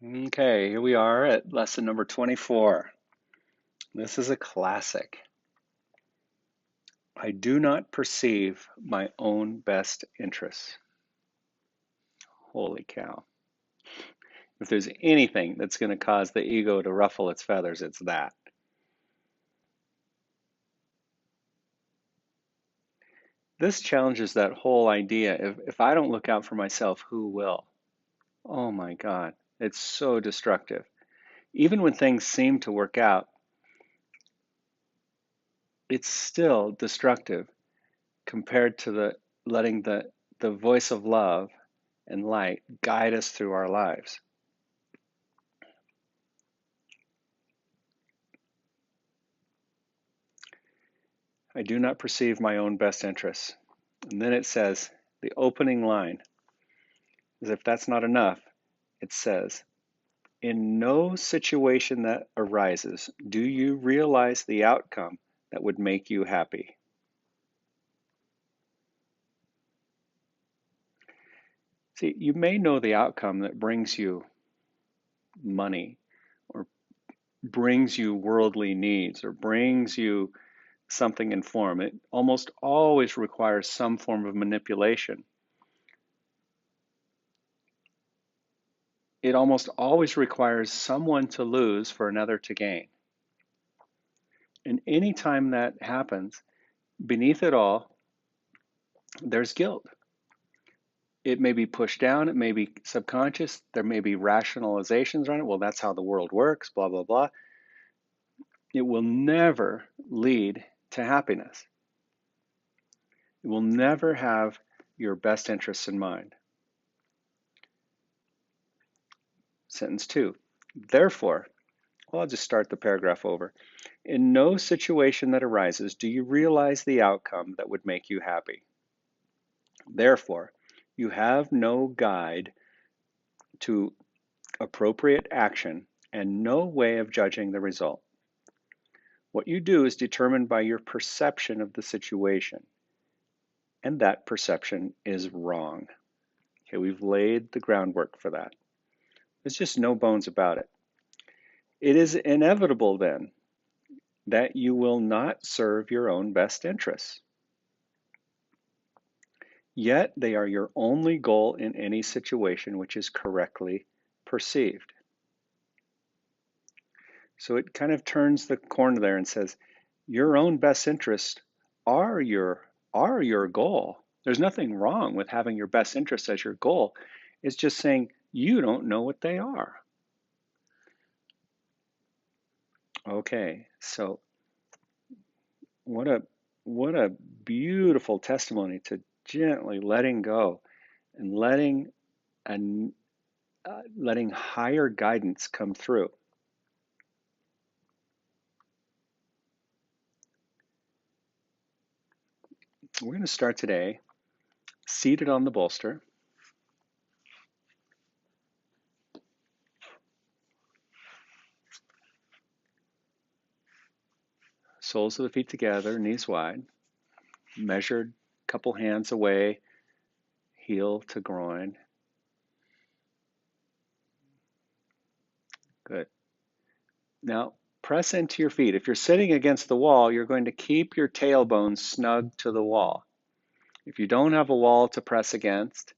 Okay, here we are at lesson number 24. This is a classic. I do not perceive my own best interests. Holy cow. If there's anything that's going to cause the ego to ruffle its feathers, it's that. This challenges that whole idea. If I don't look out for myself, who will? Oh my God, it's so destructive. Even when things seem to work out, it's still destructive compared to the letting the voice of love and light guide us through our lives. I do not perceive my own best interests. And then it says, the opening line, as if that's not enough, it says, in no situation that arises do you realize the outcome that would make you happy. See, you may know the outcome that brings you money or brings you worldly needs or brings you something in form. It almost always requires some form of manipulation. It almost always requires someone to lose for another to gain. And anytime that happens, beneath it all, there's guilt. It may be pushed down, it may be subconscious, there may be rationalizations around it. Well, that's how the world works, blah, blah, blah. It will never lead to happiness. It will never have your best interests in mind. Sentence 2. Therefore, well, I'll just start the paragraph over. In no situation that arises do you realize the outcome that would make you happy. Therefore, you have no guide to appropriate action and no way of judging the result. What you do is determined by your perception of the situation, and that perception is wrong. Okay, we've laid the groundwork for that. There's just no bones about it. It is inevitable then that you will not serve your own best interests. Yet they are your only goal in any situation which is correctly perceived. So it kind of turns the corner there and says, your own best interests are your goal. There's nothing wrong with having your best interests as your goal. It's just saying you don't know what they are. Okay, so what a what a beautiful testimony to gently letting go and and letting higher guidance come through. We're going to start today seated on the bolster, soles of the feet together, knees wide, measured a couple hands away, heel to groin. Good. Now, press into your feet. If you're sitting against the wall, you're going to keep your tailbone snug to the wall. If you don't have a wall to press against,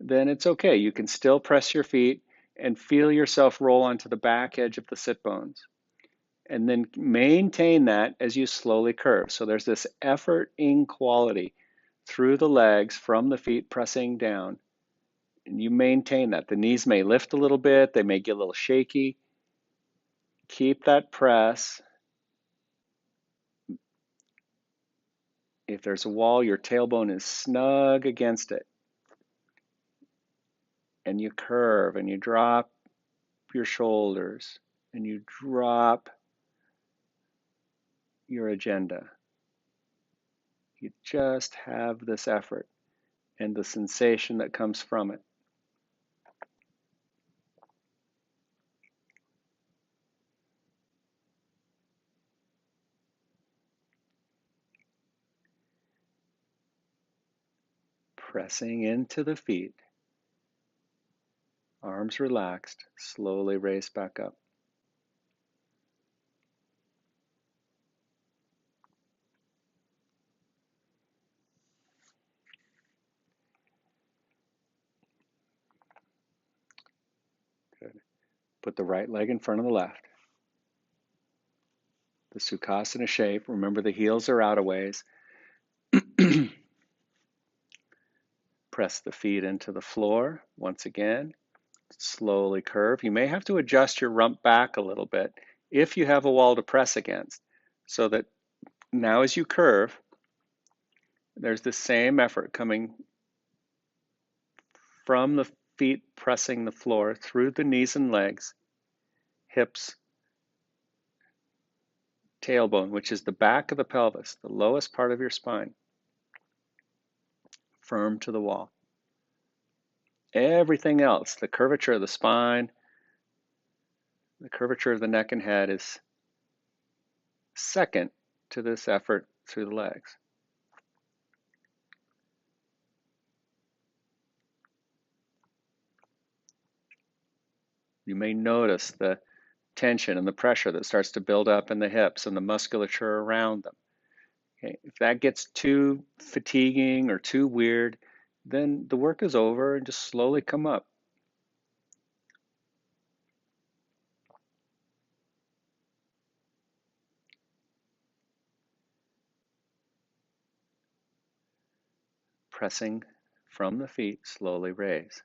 then it's okay. You can still press your feet and feel yourself roll onto the back edge of the sit bones. And then maintain that as you slowly curve. So there's this effort-ing quality through the legs from the feet pressing down. And you maintain that. The knees may lift a little bit, they may get a little shaky. Keep that press. If there's a wall, your tailbone is snug against it. And you curve and you drop your shoulders and you drop your agenda. You just have this effort and the sensation that comes from it. Pressing into the feet. Arms relaxed, slowly raise back up. Good. Put the right leg in front of the left. The Sukhasana shape. Remember the heels are out a ways. Press the feet into the floor once again. Slowly curve. You may have to adjust your rump back a little bit if you have a wall to press against, so that now as you curve, there's the same effort coming from the feet pressing the floor through the knees and legs, hips, tailbone, which is the back of the pelvis, the lowest part of your spine, firm to the wall. Everything else, the curvature of the spine, the curvature of the neck and head, is second to this effort through the legs. You may notice the tension and the pressure that starts to build up in the hips and the musculature around them. Okay. If that gets too fatiguing or too weird, then the work is over and just slowly come up. Pressing from the feet, slowly raise.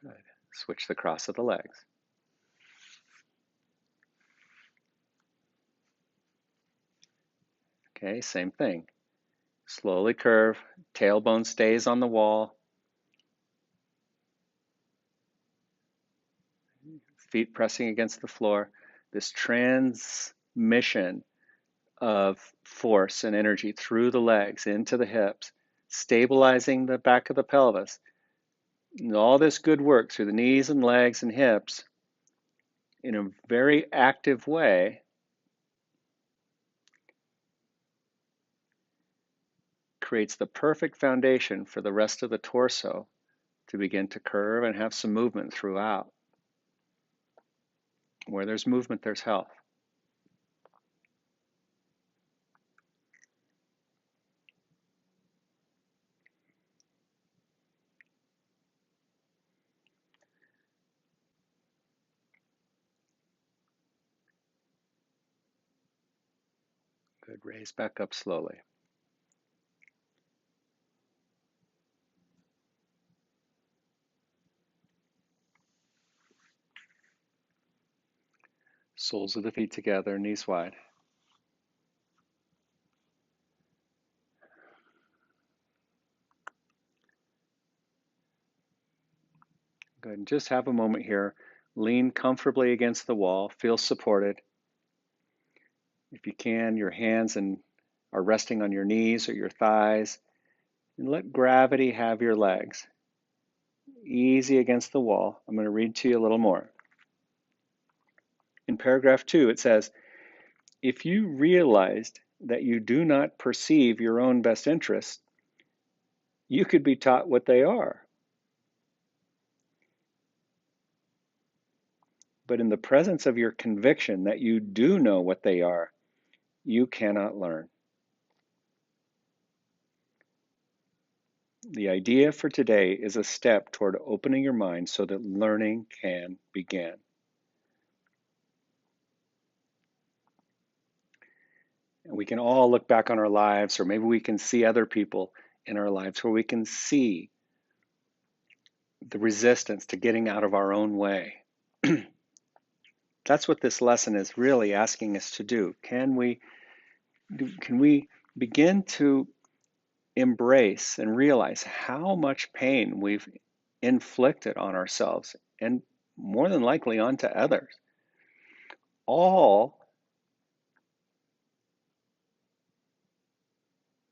Good. Switch the cross of the legs. Okay, same thing. Slowly curve, tailbone stays on the wall, feet pressing against the floor. This transmission of force and energy through the legs into the hips, stabilizing the back of the pelvis. And all this good work through the knees and legs and hips in a very active way creates the perfect foundation for the rest of the torso to begin to curve and have some movement throughout. Where there's movement, there's health. Good. Raise back up slowly. Soles of the feet together, knees wide. Good. And just have a moment here. Lean comfortably against the wall. Feel supported. If you can, your hands are resting on your knees or your thighs. And let gravity have your legs. Easy against the wall. I'm going to read to you a little more. In paragraph 2, it says, if you realized that you do not perceive your own best interests, you could be taught what they are. But in the presence of your conviction that you do know what they are, you cannot learn. The idea for today is a step toward opening your mind so that learning can begin. And we can all look back on our lives, or maybe we can see other people in our lives where we can see the resistance to getting out of our own way. That's what this lesson is really asking us to do. Can we begin to embrace and realize how much pain we've inflicted on ourselves and more than likely onto others, all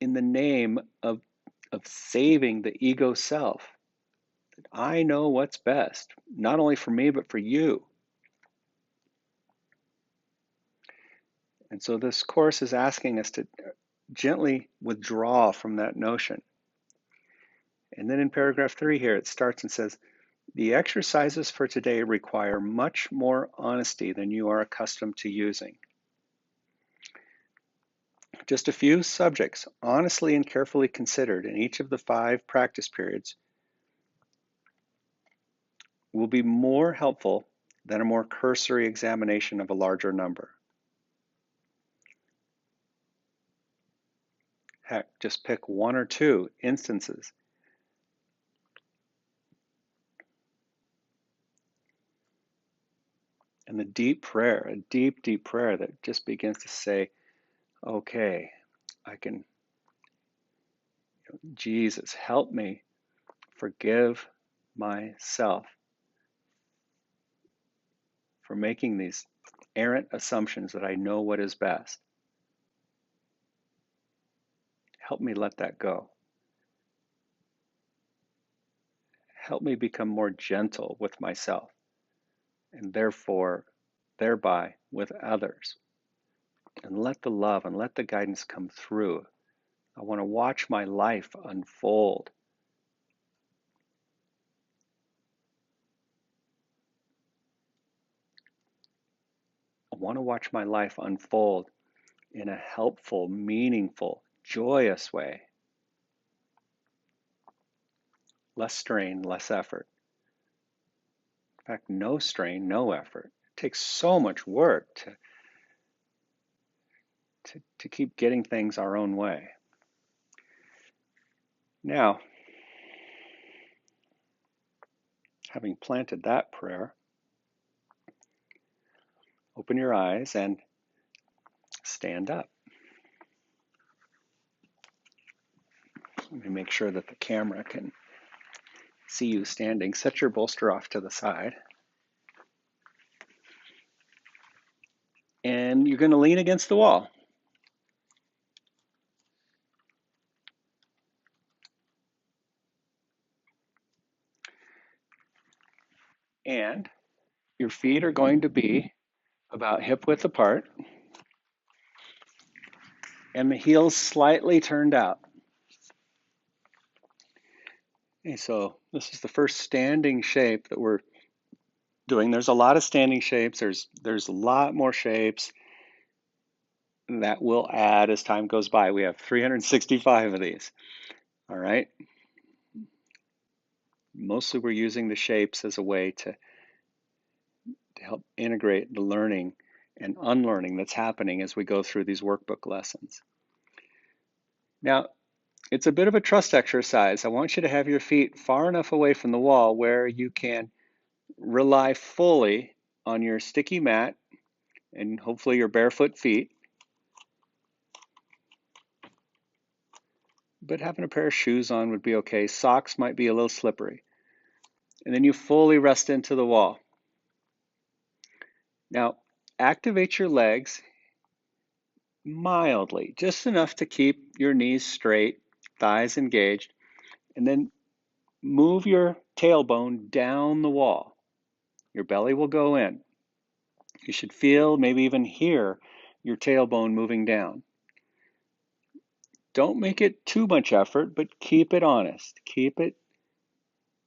in the name of saving the ego self. I know what's best, not only for me, but for you. And so this course is asking us to gently withdraw from that notion. And then in paragraph 3 here, it starts and says, the exercises for today require much more honesty than you are accustomed to using. Just a few subjects, honestly and carefully considered in each of the 5 practice periods, will be more helpful than a more cursory examination of a larger number. Heck, just pick 1 or 2 instances. And the deep prayer, a deep, deep prayer that just begins to say, okay, I can, Jesus, help me forgive myself for making these errant assumptions that I know what is best. Help me let that go. Help me become more gentle with myself and thereby with others. And let the love and let the guidance come through. I want to watch my life unfold. I want to watch my life unfold in a helpful, meaningful, joyous way. Less strain, less effort. In fact, no strain, no effort. It takes so much work to keep getting things our own way. Now, having planted that prayer, open your eyes and stand up. Let me make sure that the camera can see you standing. Set your bolster off to the side. And you're going to lean against the wall. And your feet are going to be about hip width apart and the heels slightly turned out. Okay, so this is the first standing shape that we're doing. There's a lot of standing shapes. There's a lot more shapes that will add as time goes by. We have 365 of these. All right. Mostly we're using the shapes as a way to help integrate the learning and unlearning that's happening as we go through these workbook lessons. Now, it's a bit of a trust exercise. I want you to have your feet far enough away from the wall where you can rely fully on your sticky mat and hopefully your barefoot feet. But having a pair of shoes on would be okay. Socks might be a little slippery. And then you fully rest into the wall. Now, activate your legs mildly, just enough to keep your knees straight, thighs engaged, and then move your tailbone down the wall. Your belly will go in. You should feel, maybe even hear, your tailbone moving down. Don't make it too much effort, but keep it honest. Keep it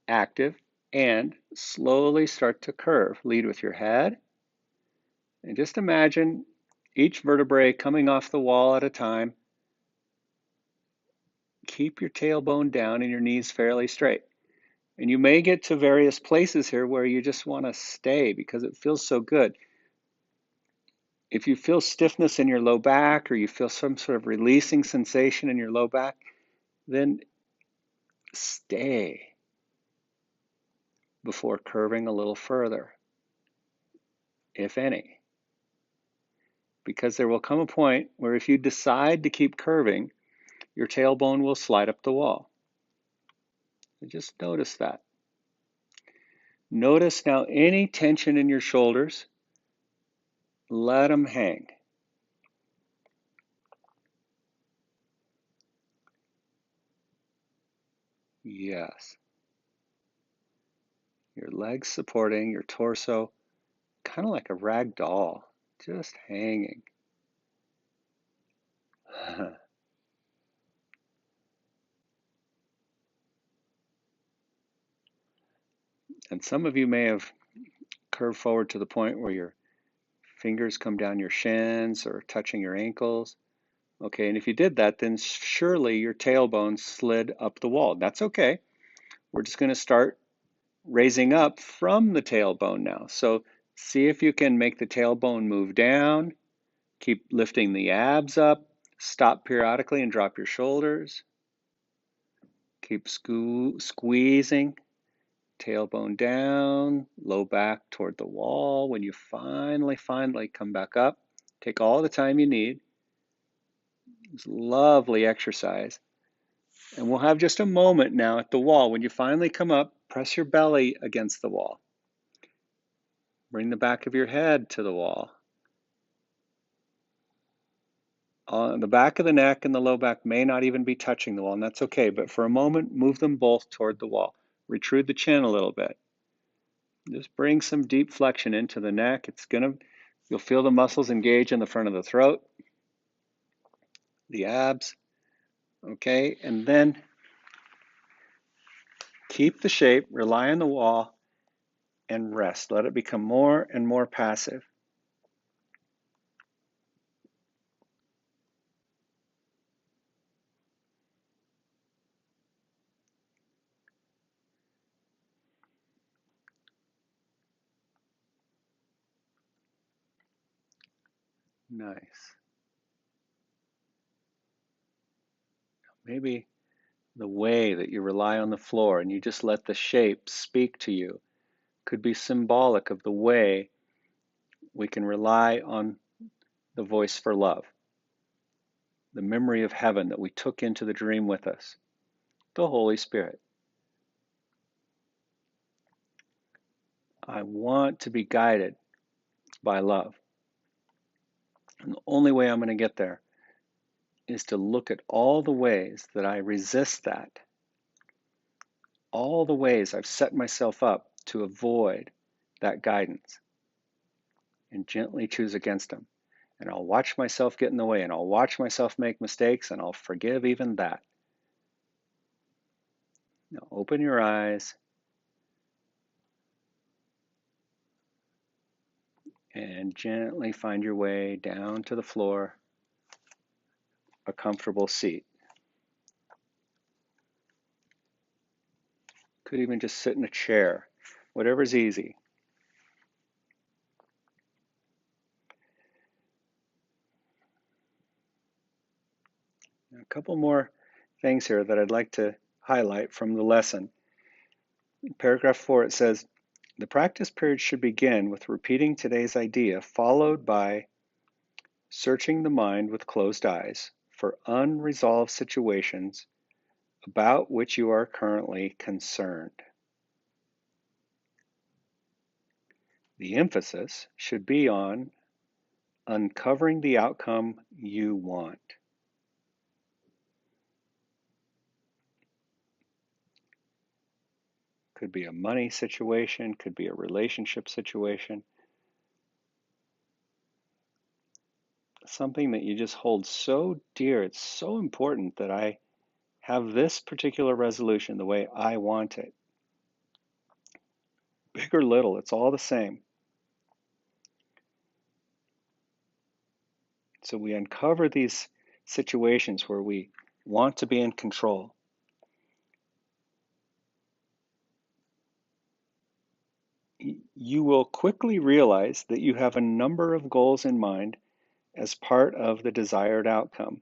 active and slowly start to curve. Lead with your head and just imagine each vertebrae coming off the wall at a time. Keep your tailbone down and your knees fairly straight. And you may get to various places here where you just want to stay because it feels so good. If you feel stiffness in your low back or you feel some sort of releasing sensation in your low back, then stay before curving a little further, if any. Because there will come a point where if you decide to keep curving, your tailbone will slide up the wall. And just notice that. Notice now any tension in your shoulders, let them hang. Yes. Your legs supporting your torso, kind of like a rag doll, just hanging. And some of you may have curved forward to the point where your fingers come down your shins or touching your ankles. Okay, and if you did that, then surely your tailbone slid up the wall. That's okay. We're just going to start raising up from the tailbone now. So see if you can make the tailbone move down. Keep lifting the abs up. Stop periodically and drop your shoulders. Keep squeezing. Tailbone down, low back toward the wall. When you finally come back up, take all the time you need. It's lovely exercise. And we'll have just a moment now at the wall. When you finally come up, press your belly against the wall. Bring the back of your head to the wall. The back of the neck and the low back may not even be touching the wall, and that's okay. But for a moment, move them both toward the wall. Retrude the chin a little bit. Just bring some deep flexion into the neck. You'll feel the muscles engage in the front of the throat, the abs, okay? And then keep the shape, rely on the wall, and rest. Let it become more and more passive. Nice. Maybe the way that you rely on the floor and you just let the shape speak to you could be symbolic of the way we can rely on the voice for love, the memory of heaven that we took into the dream with us, the Holy Spirit. I want to be guided by love. And the only way I'm going to get there is to look at all the ways that I resist that, all the ways I've set myself up to avoid that guidance, and gently choose against them. And I'll watch myself get in the way, and I'll watch myself make mistakes, and I'll forgive even that. Now open your eyes and gently find your way down to the floor, a comfortable seat. Could even just sit in a chair, whatever's easy. A couple more things here that I'd like to highlight from the lesson. In paragraph 4, it says, the practice period should begin with repeating today's idea, followed by searching the mind with closed eyes for unresolved situations about which you are currently concerned. The emphasis should be on uncovering the outcome you want. Could be a money situation, could be a relationship situation, something that you just hold so dear. It's so important that I have this particular resolution the way I want it. Big or little, it's all the same. So we uncover these situations where we want to be in control. You will quickly realize that you have a number of goals in mind as part of the desired outcome,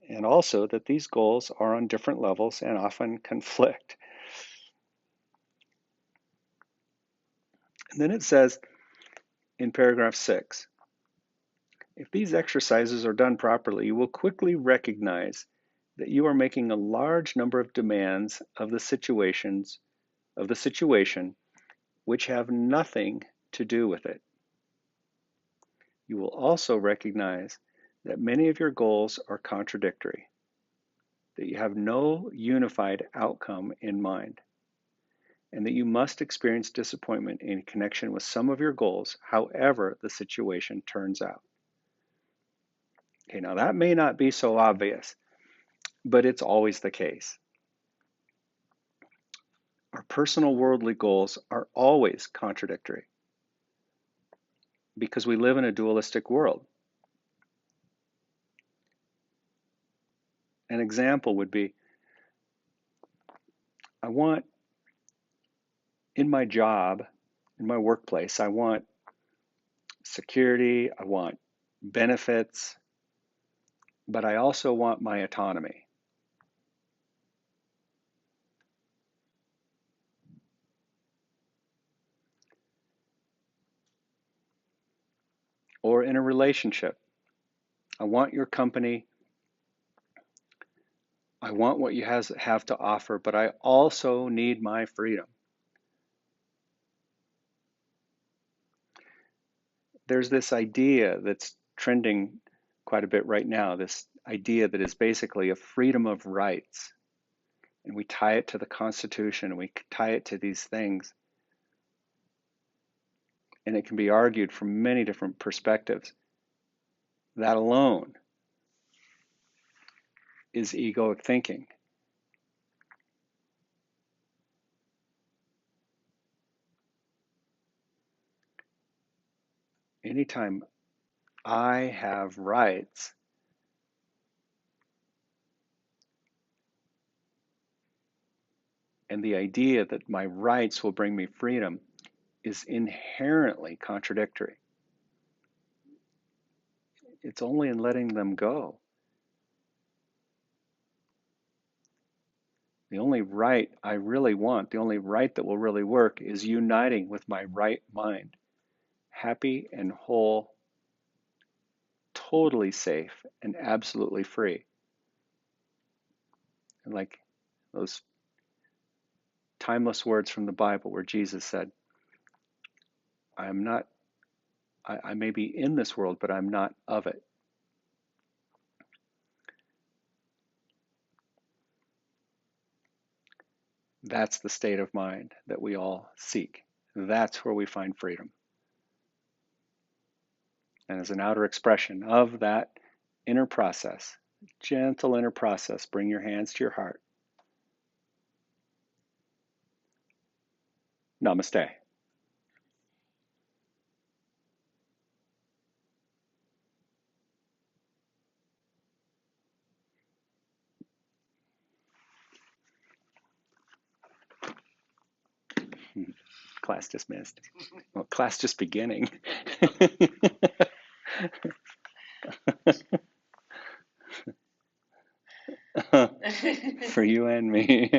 and also that these goals are on different levels and often conflict. And then it says in paragraph 6, if these exercises are done properly, you will quickly recognize that you are making a large number of demands of the situation which have nothing to do with it. You will also recognize that many of your goals are contradictory, that you have no unified outcome in mind, and that you must experience disappointment in connection with some of your goals, however the situation turns out. Okay, now that may not be so obvious, but it's always the case. Our personal worldly goals are always contradictory because we live in a dualistic world. An example would be, I want in my job, in my workplace, I want security, I want benefits, but I also want my autonomy. Or in a relationship, I want your company, I want what you have to offer, but I also need my freedom. There's this idea that's trending quite a bit right now, this idea that is basically a freedom of rights. And we tie it to the Constitution and we tie it to these things. And it can be argued from many different perspectives. That alone is egoic thinking. Anytime I have rights, and the idea that my rights will bring me freedom is inherently contradictory. It's only in letting them go. The only right I really want, the only right that will really work, is uniting with my right mind, happy and whole, totally safe, and absolutely free. And like those timeless words from the Bible where Jesus said, I am not, I may be in this world, but I'm not of it. That's the state of mind that we all seek. That's where we find freedom. And as an outer expression of that inner process, gentle inner process, bring your hands to your heart. Namaste. Class dismissed. Well, class just beginning. For you and me.